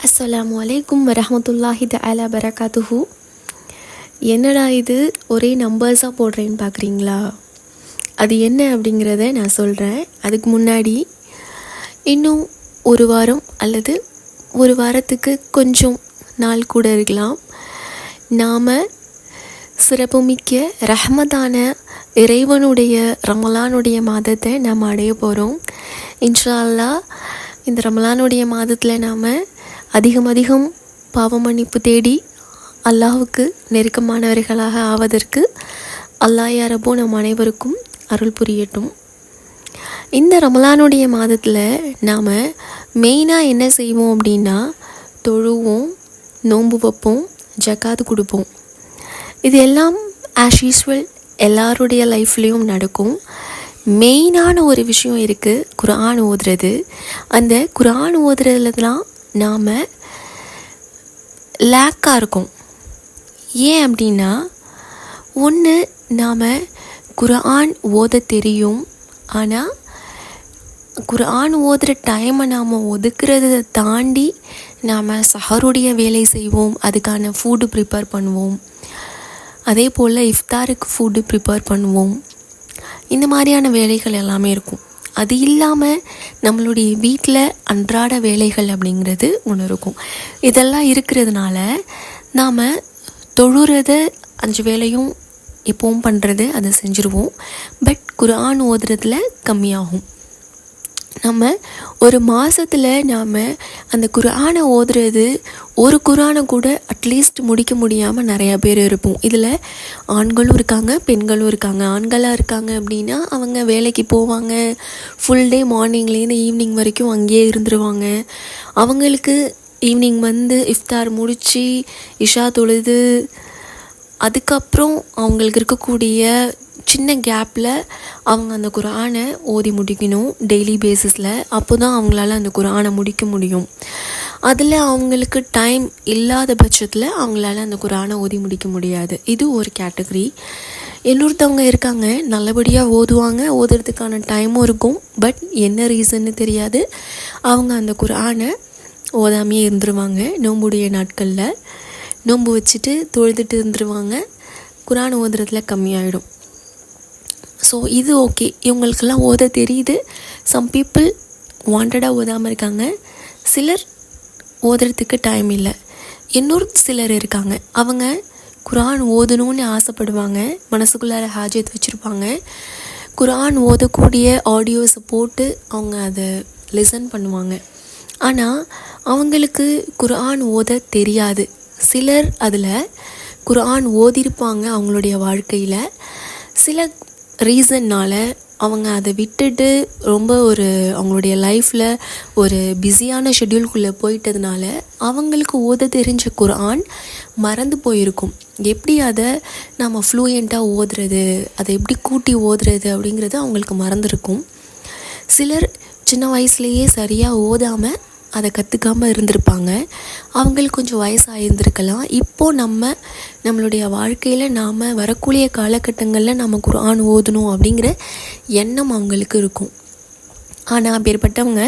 அஸ்ஸலாமு அலைக்கும் வரஹ்மத்துல்லாஹி தஆலா பரகாத்துஹு. என்னடா இது ஒரே நம்பர்ஸாக போடுறேன்னு பார்க்குறீங்களா? அது என்ன அப்படிங்கிறத நான் சொல்கிறேன். அதுக்கு முன்னாடி இன்னும் ஒரு வாரம் அல்லது ஒரு வாரத்துக்கு கொஞ்சம் நாள் கூட இருக்கலாம். நாம் சிறப்புமிக்க ரஹ்மதான இறைவனுடைய ரமலானுடைய மாதத்தை நாம் அடைய போகிறோம். இன்ஷா அல்லாஹ் இந்த ரமலானுடைய மாதத்தில் நாம் அதிகம் பாவ மன்னிப்பு தேடி அல்லாஹ்வுக்கு நெருக்கமானவர்களாக ஆவதற்கு அல்லாஹ் யா ரப்போ நம் அனைவருக்கும் அருள் புரியட்டும். இந்த ரமலானுடைய மாதத்தில் நாம் மெயினாக என்ன செய்வோம் அப்படின்னா, தொழுவோம், நோன்பு வைப்போம், ஜக்காத் கொடுப்போம். இது எல்லாம் ஆஸ் யூஸ்வல் எல்லாருடைய லைஃப்லேயும் நடக்கும். மெயினான ஒரு விஷயம் இருக்குது, குர்ஆன் ஓதுறது. அந்த குர்ஆன் ஓதுறதுல தான் நாம் லேக்காக இருக்கோம். ஏன் அப்படின்னா, ஒன்று நாம் குர்ஆன் ஓத தெரியும், ஆனால் குர்ஆன் ஓதுகிற டைமை நாம் ஒதுக்கிறத தாண்டி நாம் சஹருடைய வேலை செய்வோம், அதுக்கான ஃபுட்டு ப்ரிப்பேர் பண்ணுவோம், அதே போல் இஃப்தாருக்கு ஃபுட்டு ப்ரிப்பேர் பண்ணுவோம். இந்த மாதிரியான வேலைகள் எல்லாமே இருக்கும். அது இல்லாமல் நம்மளுடைய வீட்டில் அன்றாட வேலைகள் அப்படிங்கிறது ஒன்று இருக்கும். இதெல்லாம் இருக்கிறதுனால நாம் தொழுறத 5 வேலையும் எப்பவும் பண்ணுறது அதை செஞ்சுருவோம். பட் குர்ஆன் ஓதுறதுல கம்மியாகும். நம்ம ஒரு மாதத்தில் நாம் அந்த குர்ஆனை ஓதுறது, ஒரு குர்ஆனை கூட அட்லீஸ்ட் முடிக்க முடியாமல் நிறையா பேர் இருப்போம். இதில் ஆண்களும் இருக்காங்க, பெண்களும் இருக்காங்க. ஆண்களாக இருக்காங்க அப்படின்னா அவங்க வேலைக்கு போவாங்க, ஃபுல் டே மார்னிங்லேருந்து ஈவினிங் வரைக்கும் அங்கேயே இருந்துருவாங்க. அவங்களுக்கு ஈவினிங் வந்து இஃப்தார் முடித்து இஷா தொழுது அதுக்கப்புறம் அவங்களுக்கு இருக்கக்கூடிய சின்ன கேப்பில் அவங்க அந்த குர்ஆனை ஓதி முடிக்கணும் டெய்லி பேஸிஸில். அப்போ தான் அவங்களால அந்த குர்ஆனை முடிக்க முடியும். அதில் அவங்களுக்கு டைம் இல்லாத பட்சத்தில் அவங்களால அந்த குர்ஆனை ஓதி முடிக்க முடியாது. இது ஒரு கேட்டகரி. இன்னொருத்தவங்க இருக்காங்க, நல்லபடியாக ஓதுவாங்க, ஓதுறதுக்கான டைமும் இருக்கும், பட் என்ன ரீசன்னு தெரியாது, அவங்க அந்த குர்ஆனை ஓதாமையே இருந்துருவாங்க. நோம்புடைய நாட்களில் நோன்பு வச்சுட்டு தொழுதுட்டு இருந்துருவாங்க, குர்ஆன் ஓதுறதுல கம்மியாயிடும். ஸோ இது ஓகே, இவங்களுக்கெல்லாம் ஓத தெரியுது. சம் பீப்புள் வாண்டடாக ஓதாமல் இருக்காங்க, சிலர் ஓதுறதுக்கு டைம் இல்லை. இன்னொரு சிலர் இருக்காங்க, அவங்க குர்ஆன் ஓதணும்னு ஆசைப்படுவாங்க, மனசுக்குள்ளார ஹாஜத் வச்சுருப்பாங்க. குர்ஆன் ஓதக்கூடிய ஆடியோஸை போட்டு அவங்க அதை லிசன் பண்ணுவாங்க. ஆனால் அவங்களுக்கு குர்ஆன் ஓத தெரியாது. சிலர் அதில் குர்ஆன் ஓதிருப்பாங்க அவங்களுடைய வாழ்க்கையில், சில ரீசன்னால் அவங்க அதை விட்டுட்டு ரொம்ப அவங்களுடைய லைஃப்பில் ஒரு பிஸியான ஷெட்யூல்குள்ளே போயிட்டதுனால அவங்களுக்கு ஓத தெரிஞ்ச குர்ஆன் மறந்து போயிருக்கும். எப்படி அதை நம்ம ஃப்ளூயண்ட்டாக ஓதுறது, அதை எப்படி கூட்டி ஓதுறது அப்படிங்கிறது அவங்களுக்கு மறந்துருக்கும். சிலர் சின்ன வயசுலேயே சரியாக ஓதாமல் அதை கற்றுக்காமல் இருந்திருப்பாங்க. அவங்களுக்கு கொஞ்சம் வயசாகிருந்திருக்கலாம். இப்போது நம்மளுடைய வாழ்க்கையில் நாம் வரக்கூடிய காலகட்டங்களில் நம்ம குர்ஆன் ஓதணும் அப்படிங்கிற எண்ணம் அவங்களுக்கு இருக்கும். ஆனால் அப்பேற்பட்டவங்க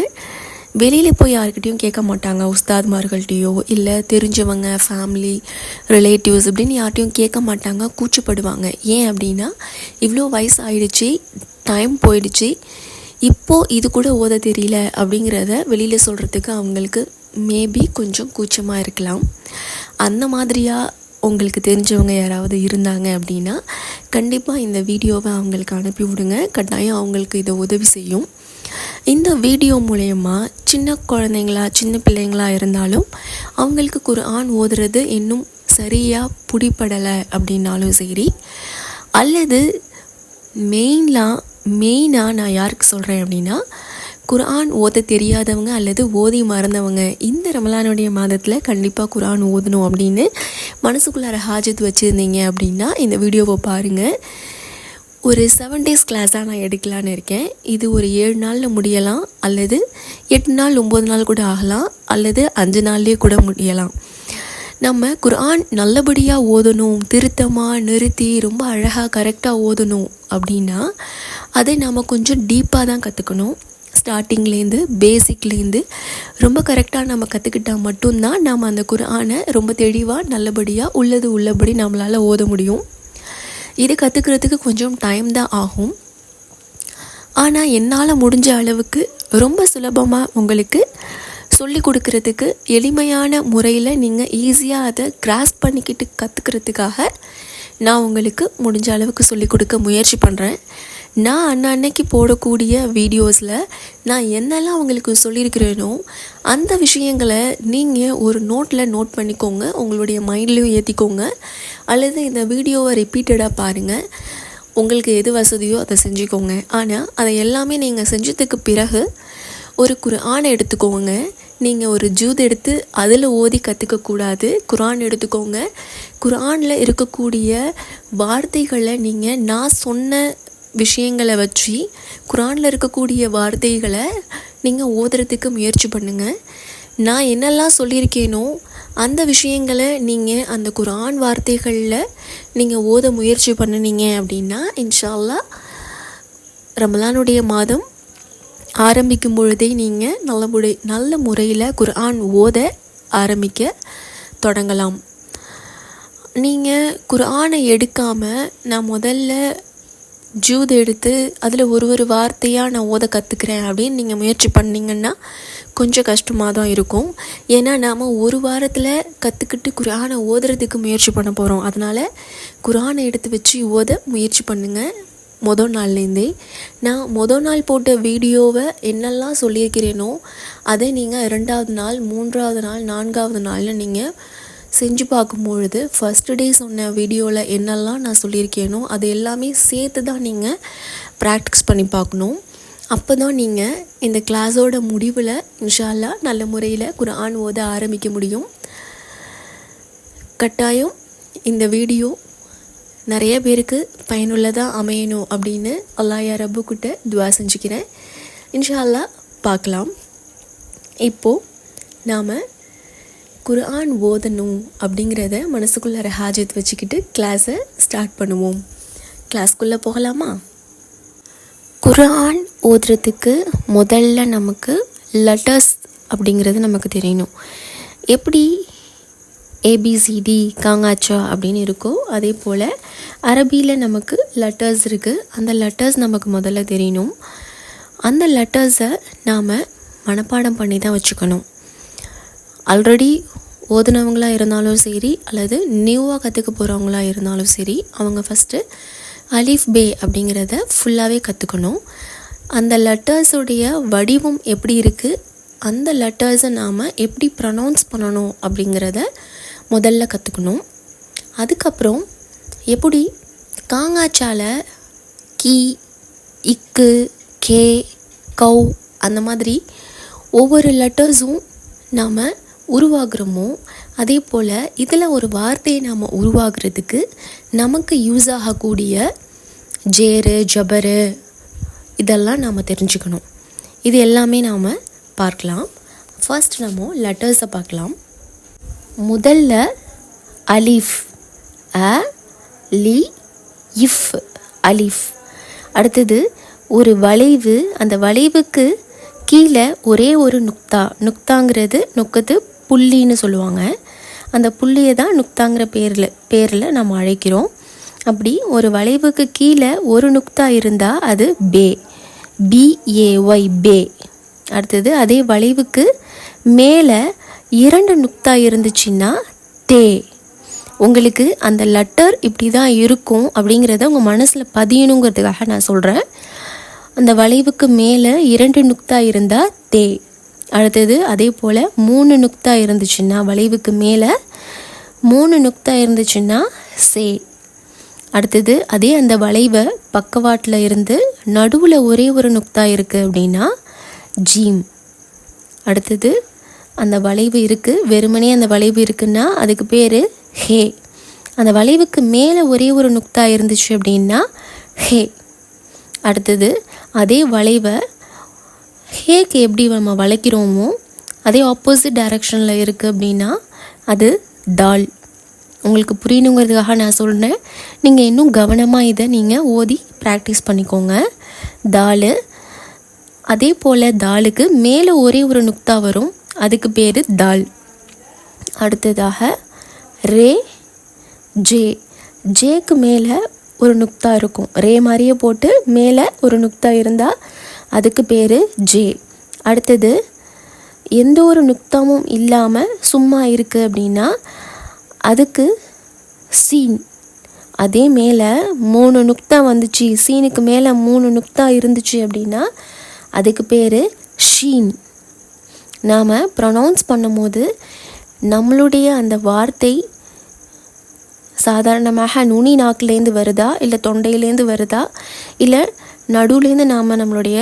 வெளியில் போய் யார்கிட்டையும் கேட்க மாட்டாங்க. உஸ்தாத்மார்கள்ட்டையோ இல்லை தெரிஞ்சவங்க, ஃபேமிலி, ரிலேட்டிவ்ஸ் இப்படின்னு யார்கிட்டையும் கேட்க மாட்டாங்க, கூச்சப்படுவாங்க. ஏன் அப்படின்னா, இவ்வளோ வயசு ஆயிடுச்சு, டைம் போயிடுச்சு, இப்போது இது கூட ஓத தெரியல அப்படிங்கிறத வெளியில் சொல்கிறதுக்கு அவங்களுக்கு மேபி கொஞ்சம் கூச்சமாக இருக்கலாம். அந்த மாதிரியாக உங்களுக்கு தெரிஞ்சவங்க யாராவது இருந்தாங்க அப்படின்னா கண்டிப்பாக இந்த வீடியோவை அவங்களுக்கு அனுப்பி விடுங்க. கட்டாயம் அவங்களுக்கு இதை உதவி செய்யும். இந்த வீடியோ மூலயமா சின்ன குழந்தைங்களா, சின்ன பிள்ளைங்களா இருந்தாலும் அவங்களுக்கு குர்ஆன் ஓதுறது இன்னும் சரியாக பிடிப்படலை அப்படின்னாலும் சரி, அல்லது மெயினாக நான் யாருக்கு சொல்கிறேன் அப்படின்னா, குர்ஆன் ஓத தெரியாதவங்க அல்லது ஓதி மறந்தவங்க இந்த ரமலானுடைய மாதத்தில் கண்டிப்பாக குர்ஆன் ஓதணும் அப்படின்னு மனசுக்குள்ளார ஹாஜத் வச்சுருந்தீங்க அப்படின்னா இந்த வீடியோவை பாருங்கள். ஒரு 7 days கிளாஸாக நான் எடுக்கலான்னு இருக்கேன். இது ஒரு 7 நாளில் முடியலாம், அல்லது 8 நாள் 9 நாள் கூட ஆகலாம், அல்லது 5 நாள்லேயே கூட முடியலாம். நம்ம குர்ஆன் நல்லபடியாக ஓதணும், திருத்தமாக நிறுத்தி ரொம்ப அழகாக கரெக்டாக ஓதணும் அப்படின்னா அதை நாம் கொஞ்சம் டீப்பாக தான் கற்றுக்கணும். ஸ்டார்டிங்லேருந்து பேசிக்லேருந்து ரொம்ப கரெக்டாக நம்ம கற்றுக்கிட்டால் மட்டும்தான் நாம் அந்த குர்ஆனை ரொம்ப தெளிவாக நல்லபடியாக உள்ளபடி நம்மளால் ஓத முடியும். இது கற்றுக்கிறதுக்கு கொஞ்சம் டைம் தான் ஆகும். ஆனால் என்னால் முடிஞ்ச அளவுக்கு ரொம்ப சுலபமாக உங்களுக்கு சொல்லி கொடுக்கறதுக்கு எளிமையான முறையில் நீங்கள் ஈஸியாக அதை கிராஸ் பண்ணிக்கிட்டு கற்றுக்கிறதுக்காக நான் உங்களுக்கு முடிஞ்ச அளவுக்கு சொல்லி கொடுக்க முயற்சி பண்ணுறேன். நான் அன்னைக்கு போடக்கூடிய வீடியோஸில் நான் என்னெல்லாம் உங்களுக்கு சொல்லியிருக்கிறேனோ அந்த விஷயங்களை நீங்கள் ஒரு நோட்டில் நோட் பண்ணிக்கோங்க, உங்களுடைய மைண்ட்லேயும் ஏற்றிக்கோங்க, அல்லது இந்த வீடியோவை ரிப்பீட்டடாக பாருங்கள். உங்களுக்கு எது வசதியோ அதை செஞ்சுக்கோங்க. ஆனால் அதை எல்லாமே நீங்கள் செஞ்சதுக்கு பிறகு ஒரு குர்ஆனை எடுத்துக்கோங்க. நீங்கள் ஒரு ஜூத் எடுத்து அதில் ஓதி கற்றுக்கக்கூடாது. குர்ஆன் எடுத்துக்கோங்க. குர்ஆனில் இருக்கக்கூடிய வார்த்தைகளை நீங்கள் நான் சொன்ன விஷயங்களை வச்சு குர்ஆனில் இருக்கக்கூடிய வார்த்தைகளை நீங்கள் ஓதுறதுக்கு முயற்சி பண்ணுங்கள். நான் என்னெல்லாம் சொல்லியிருக்கேனோ அந்த விஷயங்களை நீங்கள் அந்த குர்ஆன் வார்த்தைகளில் நீங்கள் ஓத முயற்சி பண்ணினீங்க அப்படின்னா இன்ஷா அல்லாஹ் ரமலானுடைய மாதம் ஆரம்பிக்கும் பொழுதே நீங்கள் நல்ல முறையில் குர்ஆன் ஓத ஆரம்பிக்க தொடங்கலாம். நீங்கள் குர்ஆனை எடுக்காமல் நான் முதல்ல ஜூத் எடுத்து அதில் ஒரு வார்த்தையாக நான் ஓத கற்றுக்கிறேன் அப்படின்னு நீங்கள் முயற்சி பண்ணிங்கன்னா கொஞ்சம் கஷ்டமாக தான் இருக்கும். ஏன்னா நாம் ஒரு வாரத்தில் கற்றுக்கிட்டு குர்ஆனை ஓதுறதுக்கு முயற்சி பண்ண போகிறோம். அதனால் குர்ஆனை எடுத்து வச்சு ஓத முயற்சி பண்ணுங்கள். மொதல் நாள்லேருந்தே நான் மொதல் நாள் போட்ட வீடியோவை என்னெல்லாம் சொல்லியிருக்கிறேனோ அதை நீங்கள் 2வது நாள் 3வது நாள் 4வது நாளில் நீங்கள் செஞ்சு பார்க்கும்பொழுது ஃபஸ்ட்டு டே சொன்ன வீடியோவில் என்னெல்லாம் நான் சொல்லியிருக்கேனோ அது எல்லாமே சேர்த்து தான் நீங்கள் ப்ராக்டிஸ் பண்ணி பார்க்கணும். அப்போ தான் நீங்கள் இந்த கிளாஸோட முடிவில் இன்ஷா அல்லாஹ் நல்ல முறையில் குர்ஆன் ஓத ஆரம்பிக்க முடியும். கட்டாயம் இந்த வீடியோ நிறைய பேருக்கு பயனுள்ளதாக அமையணும் அப்படின்னு அல்லாஹ் யா ரப்புக்கிட்ட துவா செஞ்சுக்கிறேன். இன்ஷா அல்லாஹ் பார்க்கலாம். இப்போது நாம் குர்ஆன் ஓதணும் அப்படிங்கிறத மனசுக்குள்ளார ஹாஜத் வச்சுக்கிட்டு கிளாஸை ஸ்டார்ட் பண்ணுவோம். கிளாஸ்க்குள்ளே போகலாமா? குர்ஆன் ஓதுறதுக்கு முதல்ல நமக்கு லெட்டர்ஸ் அப்படிங்கிறது நமக்கு தெரியணும். எப்படி ஏபிசிடி காங்காச்சா அப்படின்னு இருக்கோ அதே போல் அரபியில் நமக்கு லெட்டர்ஸ் இருக்குது. அந்த லெட்டர்ஸ் நமக்கு முதல்ல தெரியணும். அந்த லெட்டர்ஸை நாம் மனப்பாடம் பண்ணி தான் வச்சுக்கணும். ஆல்ரெடி ஓதுனவங்களாக இருந்தாலும் சரி அல்லது நியூவாக கற்றுக்க போகிறவங்களாக இருந்தாலும் சரி அவங்க ஃபஸ்ட்டு அலிஃப் பே அப்படிங்கிறத ஃபுல்லாகவே கற்றுக்கணும். அந்த லெட்டர்ஸுடைய வடிவம் எப்படி இருக்குது, அந்த லெட்டர்ஸை நாம் எப்படி ப்ரொனவுன்ஸ் பண்ணணும் அப்படிங்கிறத முதல்ல கற்றுக்கணும். அதுக்கப்புறம் எப்படி காங்காச்சால கி இக்கு கே கௌ அந்த மாதிரி ஒவ்வொரு லெட்டர்ஸும் நாம் உருவாகிறோமோ அதே போல் இதில் ஒரு வார்த்தையை நாம் உருவாகிறதுக்கு நமக்கு யூஸ் ஆகக்கூடிய ஜேரு ஜபரு இதெல்லாம் நாம் தெரிஞ்சுக்கணும். இது எல்லாமே நாம் பார்க்கலாம். ஃபர்ஸ்ட் நம்ம லெட்டர்ஸை பார்க்கலாம். முதல்ல அலிஃப், அ லி இஃப், அலிஃப். அடுத்தது ஒரு வளைவு, அந்த வளைவுக்கு கீழே ஒரே ஒரு நுக்தாங்கிறது நுக்கத்து புள்ளின்னு சொல்லுவாங்க. அந்த புள்ளியை தான் நுக்தாங்கிற பேரில் நம்ம அழைக்கிறோம். அப்படி ஒரு வளைவுக்கு கீழே ஒரு நுக்தா இருந்தால் அது பே, பிஏஒய் பே. அடுத்தது அதே வளைவுக்கு மேலே 2 நுக்தா இருந்துச்சுன்னா தே. உங்களுக்கு அந்த லெட்டர் இப்படி தான் இருக்கும் அப்படிங்கிறத உங்கள் மனசில் பதியணுங்கிறதுக்காக நான் சொல்கிறேன். அந்த வளைவுக்கு மேலே 2 நுக்தா இருந்தால் தே. அடுத்தது அதே போல் 3 நுக்தா இருந்துச்சுன்னா வளைவுக்கு மேலே 3 நுக்தா இருந்துச்சுன்னா சே. அடுத்தது அதே அந்த வளைவை பக்கவாட்டில் இருந்து நடுவில் ஒரே ஒரு நுக்தா இருக்குது அப்படின்னா ஜீம். அடுத்தது அந்த வளைவு இருக்குது, வெறுமனே அந்த வளைவு இருக்குன்னா அதுக்கு பேர் ஹே. அந்த வளைவுக்கு மேலே ஒரே ஒரு நுக்தா இருந்துச்சு அப்படின்னா ஹே. அடுத்தது அதே வளைவை ஹேக்கு எப்படி நம்ம வளைக்கிறோமோ அதே ஆப்போசிட் டைரக்ஷனில் இருக்குது அப்படின்னா அது தால். உங்களுக்கு புரியணுங்கிறதுக்காக நான் சொல்கிறேன். நீங்கள் இன்னும் கவனமாக இதை நீங்கள் ஓதி ப்ராக்டிஸ் பண்ணிக்கோங்க. தால். அதே போல் தாலுக்கு மேலே ஒரே ஒரு நுக்தா வரும், அதுக்கு பேர் தால். அடுத்ததாக ரே ஜே, ஜேக்கு மேலே ஒரு நுக்தா இருக்கும், ரே மாதிரியே போட்டு மேலே ஒரு நுக்தா இருந்தால் அதுக்கு பேர் ஜே. அடுத்தது எந்த ஒரு நுக்தாவும் இல்லாமல் சும்மா இருக்குது அப்படின்னா அதுக்கு சீன். அதே மேலே 3 நுக்தா வந்துச்சு, சீனுக்கு மேலே 3 நுக்தா இருந்துச்சு அப்படின்னா அதுக்கு பேர் ஷீன். நாம் ப்ரொனவுன்ஸ் பண்ணும்போது நம்மளுடைய அந்த வார்த்தை சாதாரணமாக நுனி நாக்குலேருந்து வருதா இல்லை தொண்டையிலேருந்து வருதா இல்லை நடுவுலேருந்து நாம் நம்மளுடைய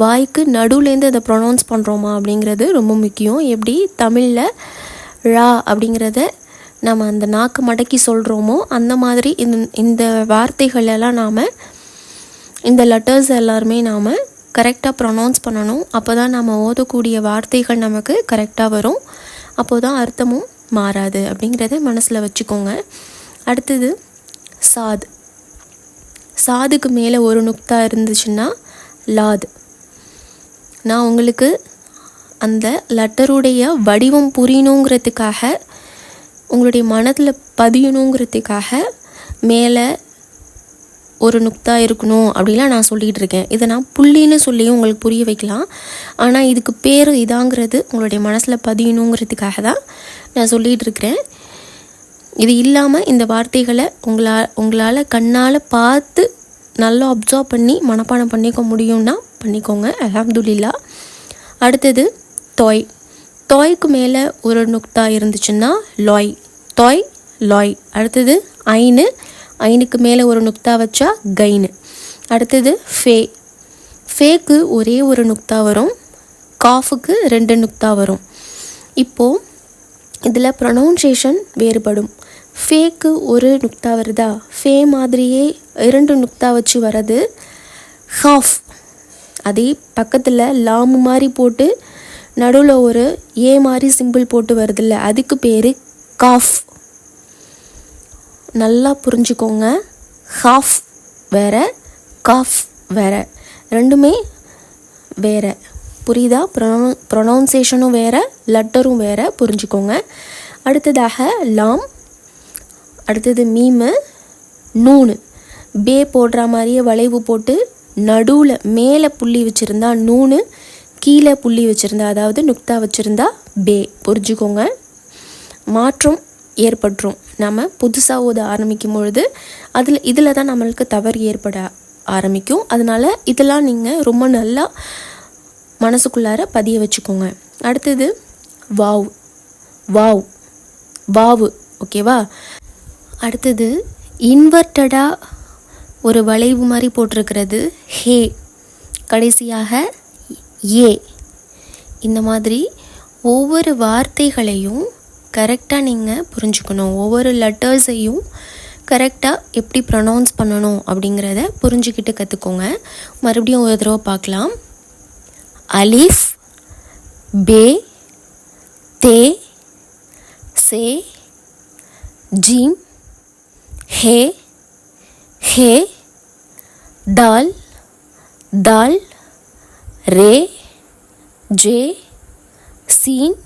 வாய்க்கு நடுவுலேருந்து அதை ப்ரொனவுன்ஸ் பண்ணுறோமா அப்படிங்கிறது ரொம்ப முக்கியம். எப்படி தமிழில் ழா அப்படிங்கிறத நம்ம அந்த நாக்கு மடக்கி சொல்கிறோமோ அந்த மாதிரி இந்த வார்த்தைகளெல்லாம் நாம் இந்த லெட்டர்ஸ் எல்லாருமே நாம் கரெக்டாக ப்ரொனவுன்ஸ் பண்ணணும். அப்போ தான் நம்ம ஓதக்கூடிய வார்த்தைகள் நமக்கு கரெக்டாக வரும், அப்போது தான் அர்த்தமும் மாறாது அப்படிங்கிறத மனசில் வச்சுக்கோங்க. அடுத்தது சாத். சாதுக்கு மேலே ஒரு நுக்தா இருந்துச்சுன்னா லாத். நான் உங்களுக்கு அந்த லெட்டருடைய வடிவம் புரியணுங்கிறதுக்காக, உங்களுடைய மனதில் பதியணுங்கிறதுக்காக மேலே ஒரு நுக்தா இருக்கணும் அப்படிலாம் நான் சொல்லிகிட்டு இருக்கேன். இதை நான் புள்ளின்னு சொல்லியும் உங்களுக்கு புரிய வைக்கலாம், ஆனால் இதுக்கு பேர் இதாங்கிறது உங்களுடைய மனசில் பதியணுங்கிறதுக்காக தான் நான் சொல்லிகிட்டு இருக்கிறேன். இது இல்லாமல் இந்த வார்த்தைகளை உங்களால் கண்ணால் பார்த்து நல்லா அப்சர்வ் பண்ணி மனப்பாடம் பண்ணிக்க முடியும்னா பண்ணிக்கோங்க, அல்ஹம்துலில்லாஹ். அடுத்தது தோய். தோய்க்கு மேலே ஒரு நுக்தா இருந்துச்சுன்னா லாய், தோய் லாய். அடுத்தது ஐனு, ஐனுக்கு மேலே ஒரு நுக்தா வச்சா கைனு. அடுத்தது ஃபே. ஃபேக்கு ஒரே ஒரு நுக்தா வரும், காஃபுக்கு 2 நுக்தா வரும். இப்போது இதில் ப்ரொனவுன்சியேஷன் வேறுபடும். ஃபேக்கு ஒரு நுக்தா வருதா, ஃபே மாதிரியே 2 நுக்தா வச்சு வர்றது ஹாஃப். அதே பக்கத்தில் லாமு மாதிரி போட்டு நடுவில் ஒரு ஏ மாதிரி சிம்பிள் போட்டு வருதில்ல, அதுக்கு பேர் காஃப். நல்லா புரிஞ்சுக்கோங்க, ஹாஃப் வேறு காஃப் வேறு, ரெண்டுமே வேறு. புரியுதா? ப்ரொனவுன்சேஷனும் வேறு, லெட்டரும் வேறு, புரிஞ்சுக்கோங்க. அடுத்ததாக லாம். அடுத்தது மீமு, நூனு. பே போடுற மாதிரியே வளைவு போட்டு நடுவில் மேலே புள்ளி வச்சுருந்தா நூனு, கீழே புள்ளி வச்சுருந்தா அதாவது நுக்தா வச்சுருந்தா பே. புரிஞ்சுக்கோங்க, மாற்றம் ஏற்பட்டுரும். நம்ம புதுசாக ஓத ஆரம்பிக்கும் பொழுது இதில் தான் நம்மளுக்கு தவறு ஏற்பட ஆரம்பிக்கும். அதனால் இதெல்லாம் நீங்கள் ரொம்ப நல்லா மனசுக்குள்ளார பதிய வச்சுக்கோங்க. அடுத்தது வாவ். வாவ், வாவு. ஓகேவா? அடுத்தது இன்வெர்ட்டடாக ஒரு வளைவு மாதிரி போட்டிருக்கிறது ஹே. கடைசியாக ஏ. இந்த மாதிரி ஒவ்வொரு வார்த்தைகளையும் கரெக்டாக நீங்கள் புரிஞ்சுக்கணும். ஒவ்வொரு லெட்டர்ஸையும் கரெக்டாக எப்படி ப்ரொனவுன்ஸ் பண்ணணும் அப்படிங்கிறத புரிஞ்சுக்கிட்டு கற்றுக்கோங்க. மறுபடியும் ஒரு தடவை பார்க்கலாம். அலிஃப், பே, தே, சே, ஜீம், ஹே, ஹே, தால், தால், ரே, ஜே, சீன்,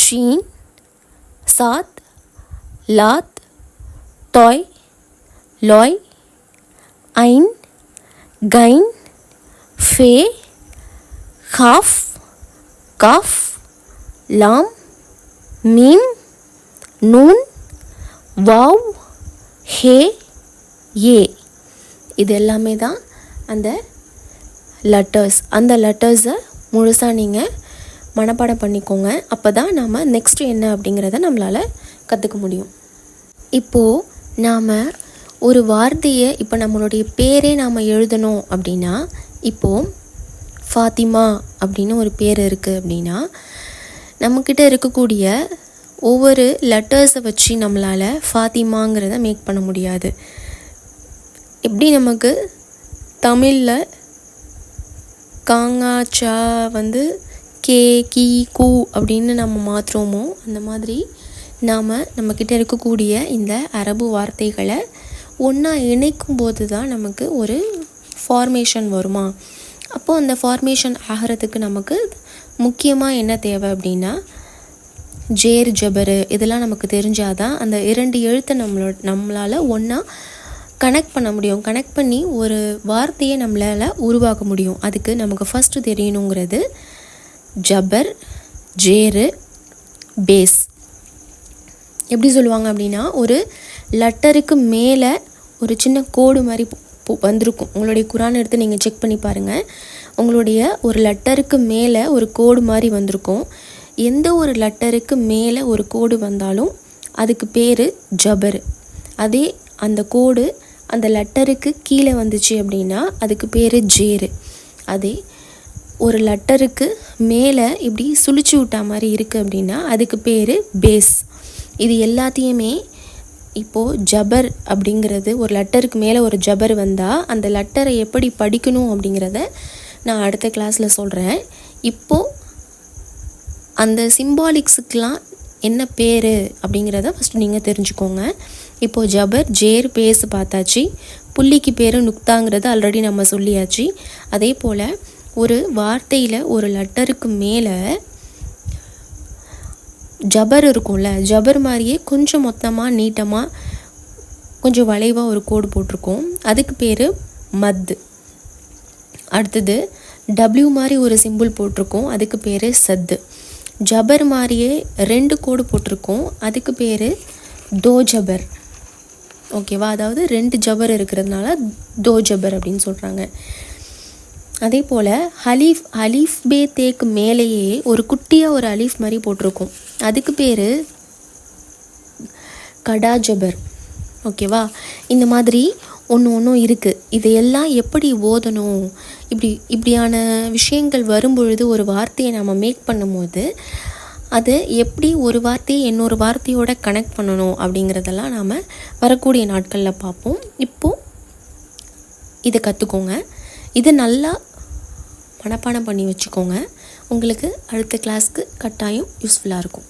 ஷீன், சாத், லாத், தோய், லோய், ஐன், கைன், ஃபே, ஹாஃப், காஃப், லாம், மீம், நூன், வாவ், ஹே, ஏ. இது எல்லாமே தான் அந்த லெட்டர்ஸ். அந்த லெட்டர்ஸை முழுசாக நீங்கள் மனப்பாடம் பண்ணிக்கோங்க. அப்போ தான் நாம் நெக்ஸ்ட்டு என்ன அப்படிங்கிறத நம்மளால் கற்றுக்க முடியும். இப்போது நாம் ஒரு வார்த்தையை இப்போ நம்மளுடைய பேரே நாம் எழுதணும் அப்படின்னா, இப்போது ஃபாத்திமா அப்படின்னு ஒரு பேர் இருக்குது அப்படின்னா நம்மக்கிட்ட இருக்கக்கூடிய ஒவ்வொரு லெட்டர்ஸை வச்சு நம்மளால் ஃபாத்திமாங்கிறத மேக் பண்ண முடியாது. எப்படி நமக்கு தமிழில் காங்காச்சா கே, கி, கூ அப்படின்னு நம்ம மாற்றுறோமோ, அந்த மாதிரி நாம் நம்மக்கிட்ட இருக்கக்கூடிய இந்த அரபு வார்த்தைகளை ஒன்றா இணைக்கும் போது தான் நமக்கு ஒரு ஃபார்மேஷன் வருமா. அப்போது அந்த ஃபார்மேஷன் ஆகிறதுக்கு நமக்கு முக்கியமாக என்ன தேவை அப்படின்னா ஜேர் ஜபரு இதெல்லாம் நமக்கு தெரிஞ்சாதான் அந்த 2 எழுத்தை நம்மளால் ஒன்றா கனெக்ட் பண்ண முடியும். கனெக்ட் பண்ணி ஒரு வார்த்தையை நம்மளால் உருவாக்க முடியும். அதுக்கு நமக்கு ஃபஸ்ட்டு தெரியணுங்கிறது ஜபர், ஜேரு, பேஸ். எப்படி சொல்லுவாங்க அப்படின்னா, ஒரு லெட்டருக்கு மேலே ஒரு சின்ன கோடு மாதிரி வந்திருக்கும். உங்களுடைய குரான் எடுத்து நீங்கள் செக் பண்ணி பாருங்கள். உங்களுடைய ஒரு லெட்டருக்கு மேலே ஒரு கோடு மாதிரி வந்திருக்கும். எந்த ஒரு லெட்டருக்கு மேலே ஒரு கோடு வந்தாலும் அதுக்கு பேர் ஜபர். அதே அந்த கோடு அந்த லெட்டருக்கு கீழே வந்துச்சு அப்படின்னா அதுக்கு பேர் ஜேரு. அதே ஒரு லெட்டருக்கு மேலே இப்படி சுழிச்சு விட்டா மாதிரி இருக்குது அப்படின்னா அதுக்கு பேர் பேஸ். இது எல்லாத்தையுமே இப்போது ஜபர் அப்படிங்கிறது ஒரு லெட்டருக்கு மேலே ஒரு ஜபர் வந்தால் அந்த லெட்டரை எப்படி படிக்கணும் அப்படிங்கிறத நான் அடுத்த கிளாஸில் சொல்கிறேன். இப்போது அந்த சிம்பாலிக்ஸுக்கெலாம் என்ன பேர் அப்படிங்கிறத ஃபஸ்ட்டு நீங்கள் தெரிஞ்சுக்கோங்க. இப்போது ஜபர், ஜேர், பேஸ் பார்த்தாச்சு. புள்ளிக்கு பேர் நுக்தாங்கிறது ஆல்ரெடி நம்ம சொல்லியாச்சு. அதே போல் ஒரு வார்த்தையில் ஒரு லெட்டருக்கு மேலே ஜபர் இருக்கும்ல, ஜபர் மாதிரியே கொஞ்சம் மொத்தமாக நீட்டமாக கொஞ்சம் வளைவாக ஒரு கோடு போட்டிருக்கோம். அதுக்கு பேர் மத். அடுத்தது டபிள்யூ மாதிரி ஒரு சிம்பிள் போட்டிருக்கோம். அதுக்கு பேர் சத்து. ஜபர் மாதிரியே 2 கோடு போட்டிருக்கோம். அதுக்கு பேர் தோ ஜபர். ஓகேவா? அதாவது 2 ஜபர் இருக்கிறதுனால தோ ஜபர் அப்படின்னு சொல்கிறாங்க. அதே போல் அலீஃப் பே தேக்கு மேலேயே ஒரு குட்டியாக ஒரு அலீஃப் மாதிரி போட்டிருக்கோம். அதுக்கு பேர் கடா ஜபர். ஓகேவா? இந்த மாதிரி ஒன்றும் இருக்குது. இதையெல்லாம் எப்படி ஓதணும், இப்படியான விஷயங்கள் வரும்பொழுது ஒரு வார்த்தையை நம்ம மேக் பண்ணும்போது அது எப்படி ஒரு வார்த்தையை இன்னொரு வார்த்தையோட கனெக்ட் பண்ணணும் அப்படிங்கிறதெல்லாம் நாம் வரக்கூடிய நாட்களில் பார்ப்போம். இப்போது இதை கற்றுக்கோங்க. இதை நல்லா மனப்பாடம் பண்ணி வச்சுக்கோங்க. உங்களுக்கு அடுத்த கிளாஸ்க்கு கட்டாயம் யூஸ்ஃபுல்லாக இருக்கும்.